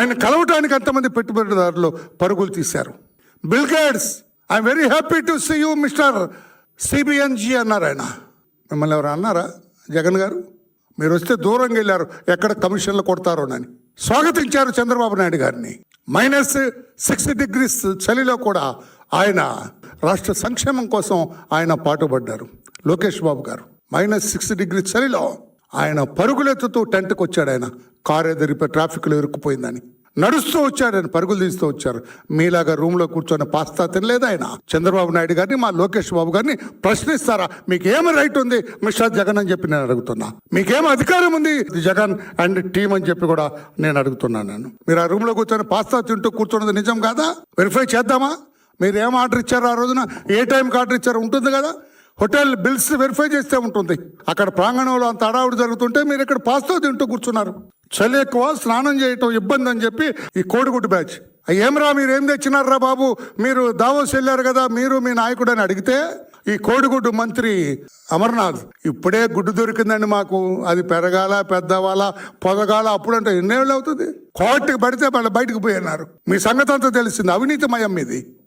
ఆయన కలవటానికి అంతమంది పెట్టుబడిదారులు పరుగులు తీశారు. Bill Gates, I'm very happy to see you mister సిబిఎన్జి అన్నారు. ఆయన మిమ్మల్ని ఎవరు అన్నారా? జగన్ గారు మీరు వస్తే దూరంగా వెళ్ళారు, ఎక్కడ కమిషన్లు కొడతారోనని స్వాగతించారు చంద్రబాబు నాయుడు గారిని. -6 degrees చలిలో కూడా ఆయన రాష్ట్ర సంక్షేమం కోసం ఆయన పాటుపడ్డారు. లోకేష్ బాబు గారు -6 degrees చలిలో ఆయన పరుగులెత్తుతూ టెంట్కి వచ్చాడు. ఆయన కారు ఎదిరిపోయి ట్రాఫిక్లో ఇరుక్కుపోయిందని నడుస్తూ వచ్చాడు. ఆయన పరుగులు తీస్తూ వచ్చారు. మీలాగా రూమ్లో కూర్చొని పాస్తా తినలేదు ఆయన. చంద్రబాబు నాయుడు గారిని, మా లోకేష్ బాబు గారిని ప్రశ్నిస్తారా? మీకేమి రైట్ ఉంది మిస్టర్ జగన్ అని చెప్పి నేను అడుగుతున్నా. మీకేం అధికారం ఉంది జగన్ అండ్ టీం అని చెప్పి కూడా నేను అడుగుతున్నాను. మీరు ఆ రూమ్లో కూర్చొని పాస్తా తింటూ కూర్చున్నది నిజం కాదా? వెరిఫై చేద్దామా? మీరు ఏం ఆర్డర్ ఇచ్చారో ఆ రోజున, ఏ టైంకి ఆర్డర్ ఇచ్చారో ఉంటుంది కదా. హోటల్ బిల్స్ వెరిఫై చేస్తే ఉంటుంది. అక్కడ ప్రాంగణంలో అంత అడావుడు జరుగుతుంటే మీరు ఇక్కడ పాస్తా తింటూ కూర్చున్నారు. చలి ఎక్కువ, స్నానం చేయటం ఇబ్బంది అని చెప్పి ఈ కోడిగుడ్డు బ్యాచ్ ఏమరా మీరు ఏం తెచ్చినారా బాబు, మీరు దావోస్ వెళ్ళారు కదా మీరు మీ నాయకుడు అని అడిగితే ఈ కోడిగుడ్డు మంత్రి అమర్నాథ్ ఇప్పుడే గుడ్డు దొరికిందండి మాకు, అది పెరగాల పెద్దవాళ్ళ పొదగాల అప్పుడంటే ఎన్నేళ్ళు అవుతుంది, కోర్టుకి పడితే వాళ్ళు బయటకు పోయినారు. మీ సంగతి అంతా తెలిసింది, అవినీతిమయం ఇది.